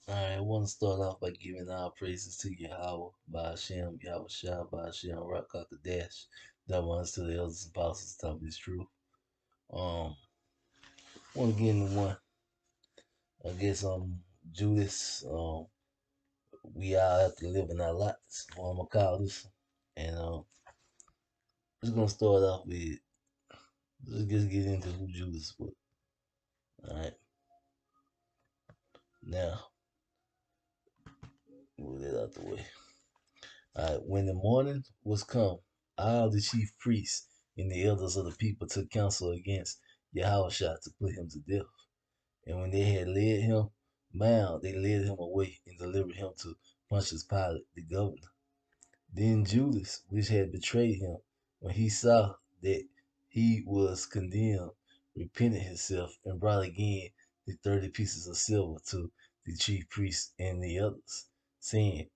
Alright, I want to start off by giving our praises to Yahweh, by Hashem, Yahweh Shah, by Hashem, Dash. That one's to the elders and apostles, tell me this truth. Um, want to get into one. I guess Judas. We all have to live in our lots. What I'm gonna call this, and just gonna start off with let's just get into who Judas was. All right, now move that out the way. When the morning was come, all the chief priests and the elders of the people took counsel against Yahushua to put him to death. And when they had led him bound, they led him away and delivered him to Pontius Pilate, the governor. Then Judas, which had betrayed him, when he saw that he was condemned, repented himself and brought again the 30 pieces of silver to the chief priests and the others, saying,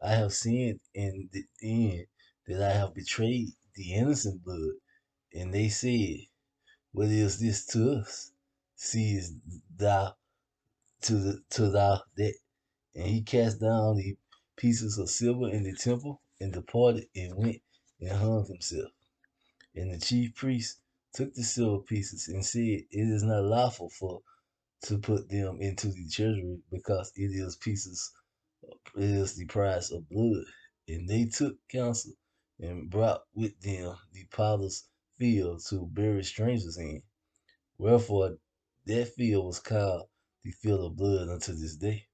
I have sinned in the end that I have betrayed the innocent blood. And they said, what is this to us? Seest thou to thou that? And he cast down the pieces of silver in the temple and departed and went and hung himself. And the chief priest took the silver pieces and said, it is not lawful for to put them into the treasury because it is the price of blood. And they took counsel and brought with them the potter's field to bury strangers in. Wherefore that field was called the field of blood unto this day.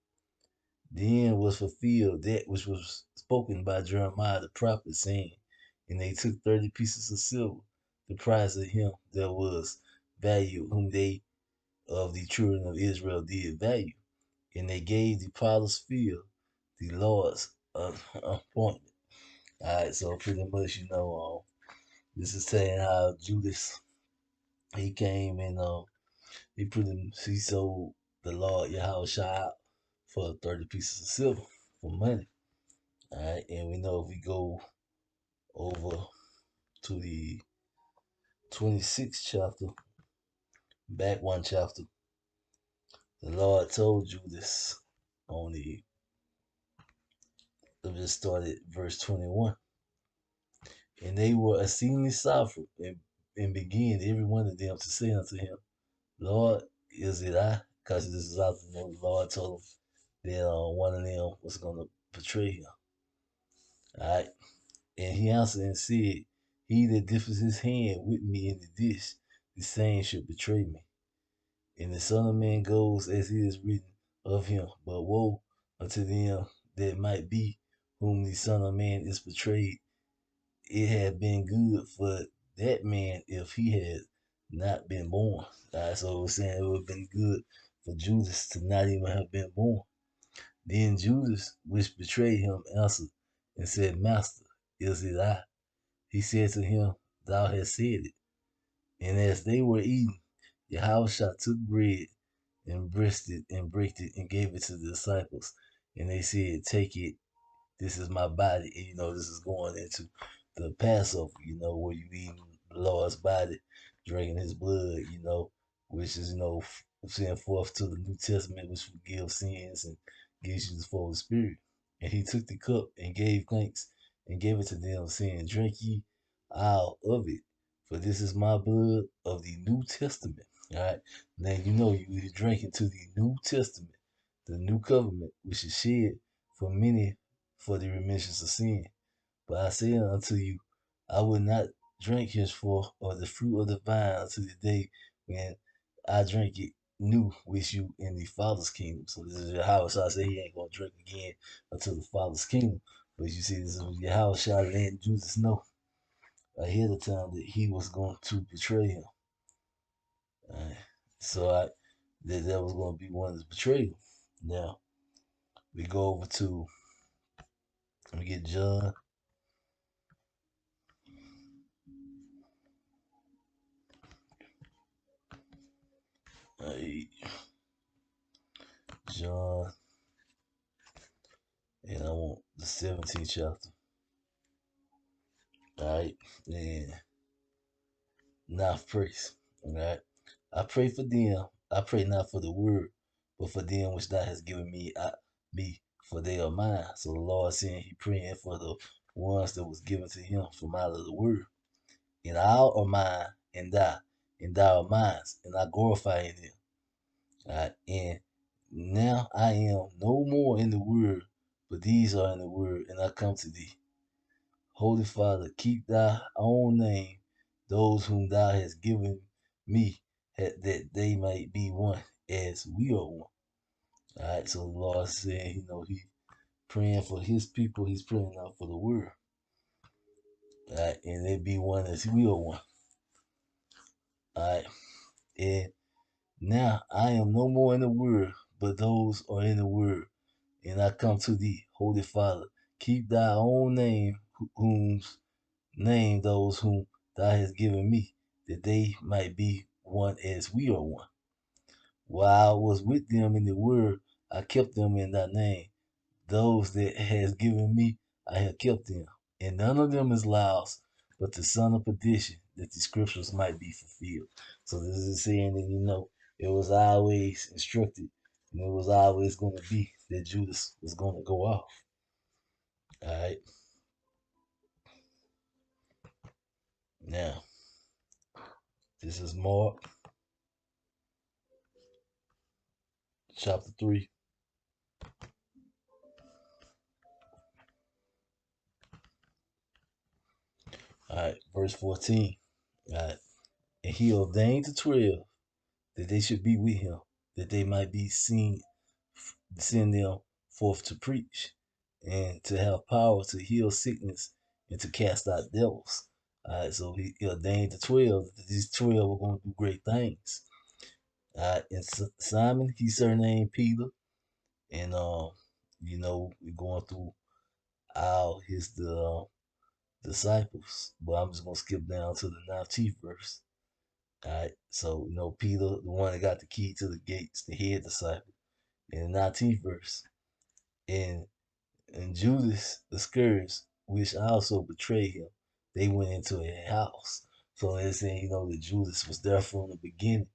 Then was fulfilled that which was spoken by Jeremiah the prophet, saying, and they took 30 pieces of silver, the price of him that was valued, whom they of the children of Israel did value. And they gave the potter's field the Lord's appointment. Alright, so pretty much, this is saying how Judas, he came and he sold the Lord Yahushua out for 30 pieces of silver for money. All right, and we know if we go over to the 26th chapter, back one chapter, the Lord told Judas on the, let's just start at verse 21. And they were exceedingly sorrowful and began every one of them to say unto him, Lord, is it I? Because this is after the Lord told him that one of them was going to betray him. All right. And he answered and said, he that dippeth his hand with me in the dish, the same should betray me. And the Son of Man goes as it is written of him. But woe unto them that might be whom the Son of Man is betrayed. It had been good for that man if he had not been born. So we're saying it would have been good for Judas to not even have been born. Then Judas, which betrayed him, answered and said, Master, is it I? He said to him, Thou hast said it. And as they were eating, Yahushua took bread and braced it and breaked it and gave it to the disciples. And they said, Take it, this is my body. And this is going into the Passover, where you eat the Lord's body, drinking his blood, which is, sent forth to the New Testament, which forgives sins and gives you the Holy Spirit. And he took the cup and gave thanks and gave it to them, saying, Drink ye all of it, for this is my blood of the New Testament. All right. Now you are drinking to the New Testament, the new covenant, which is shed for many for the remission of sin. But I say unto you, I will not drink henceforth of the fruit of the vine until the day when I drink it new with you in the Father's kingdom. So this is Yahushua. I say he ain't gonna drink again until the Father's kingdom. But you see, this is Yahushua letting Judas know ahead of time that he was going to betray him. So that was going to be one of his betrayal. Now we go over to we get John. John, and I want the 17th chapter. All right, and now praise. All right, I pray for them. I pray not for the word, but for them which thou hast given me. me, for they are mine. So the Lord saying he praying for the ones that was given to him from out of the word. And all are mine, and thou are mine, and I glorify in him. And now I am no more in the world, but these are in the world, and I come to thee. Holy Father, keep thy own name, those whom thou hast given me, that they might be one as we are one. All right, so the Lord saying, he praying for his people, he's praying out for the world. All right, and they be one as we are one. All right, and now I am no more in the world, but those are in the world, and I come to thee, Holy Father. Keep thy own name, whom's name those whom thou hast given me, that they might be one as we are one. While I was with them in the world, I kept them in thy name. Those that has given me, I have kept them. And none of them is lost, but the son of perdition, that the scriptures might be fulfilled. So this is saying that, it was always instructed, and it was always going to be that Judas was going to go off. All right. Now, this is Mark chapter 3. All right, verse 14. All right. And he ordained the 12 that they should be with him, that they might be seen, send them forth to preach, and to have power to heal sickness and to cast out devils. All right, so he ordained the 12. These 12 were going to do great things. All right, and Simon, he surnamed Peter, and we're going through all his disciples, but I'm just gonna skip down to the 19th verse. All right, so Peter, the one that got the key to the gates, the head disciple, in the 19th verse, and Judas Iscariot, which also betrayed him, they went into a house. So it's saying that Judas was there from the beginning,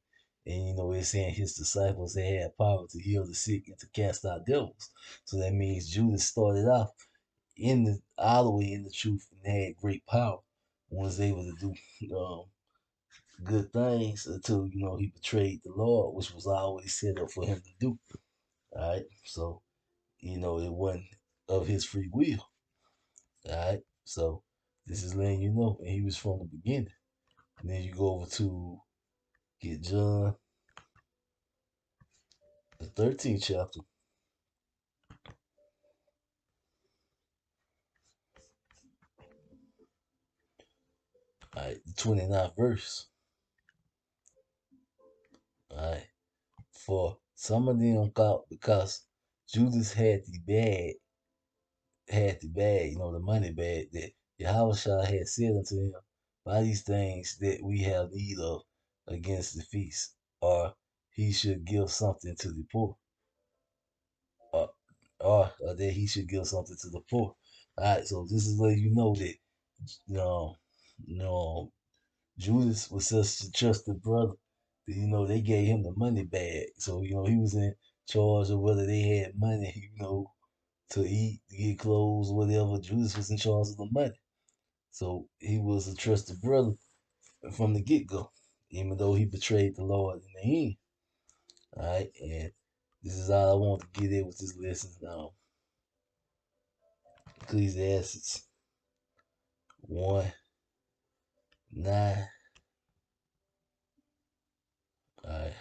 and it's saying his disciples they had power to heal the sick and to cast out devils. So that means Judas started off all the way in the truth and had great power and was able to do good things until he betrayed the Lord, which was always set up for him to do. All right, so it wasn't of his free will. All right, so this is letting you know, and he was from the beginning. And then you go over to get John, the 13th chapter. All right, the 29th verse. All right, for some of them thought because Judas had the bag, the money bag that Yahushua had said unto him, buy these things that we have need of against the feast, or he should give something to the poor, or, or that he should give something to the poor. All right, so this is letting you know that, you know, Judas was such a trusted brother that, they gave him the money bag. So, he was in charge of whether they had money, to eat, to get clothes, whatever. Judas was in charge of the money. So he was a trusted brother from the get go, even though he betrayed the Lord in the end. All right, and this is all I want to get in with this lesson. Ecclesiastes 1:9. All right,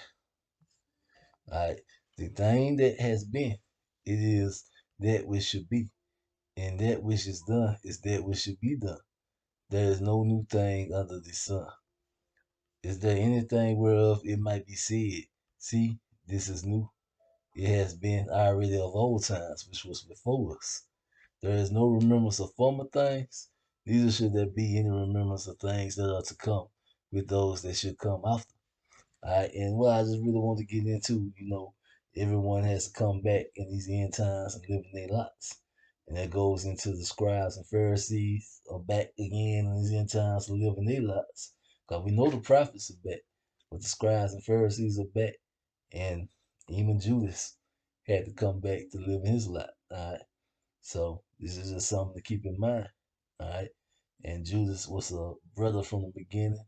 all right. The thing that has been, it is that which should be, and that which is done is that which should be done. There is no new thing under the sun. Is there anything whereof it might be said, see, this is new? It has been already of old times, which was before us. There is no remembrance of former things, neither should there be any remembrance of things that are to come with those that should come after. All right, and what I just really want to get into, everyone has to come back in these end times and live in their lives. And that goes into the scribes and Pharisees are back again in these end times to live in their lives. Because we know the prophets are back, but the scribes and Pharisees are back. And even Judas, had to come back to live in his life. All right. So this is just something to keep in mind. All right. And Judas was a brother from the beginning,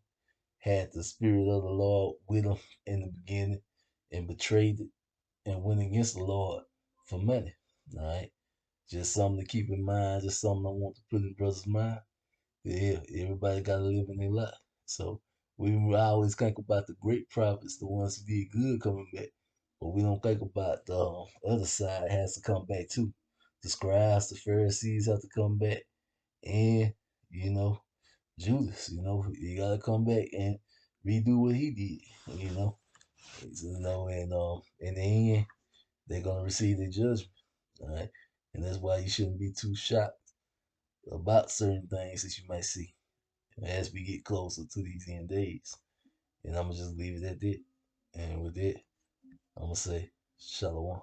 had the spirit of the Lord with him in the beginning, and betrayed it and went against the Lord for money. All right. Just something to keep in mind, just something I want to put in brothers' mind. Yeah, everybody got to live in their life. So we always think about the great prophets, the ones who did good coming back. But we don't think about the other side has to come back too. The scribes, the Pharisees have to come back. And, you know, Judas, he got to come back and redo what he did, and in the end, they're going to receive their judgment. All right. And that's why you shouldn't be too shocked about certain things that you might see as we get closer to these end days. And I'm going to just leave it at that. And with that, I'm going to say, Shalom.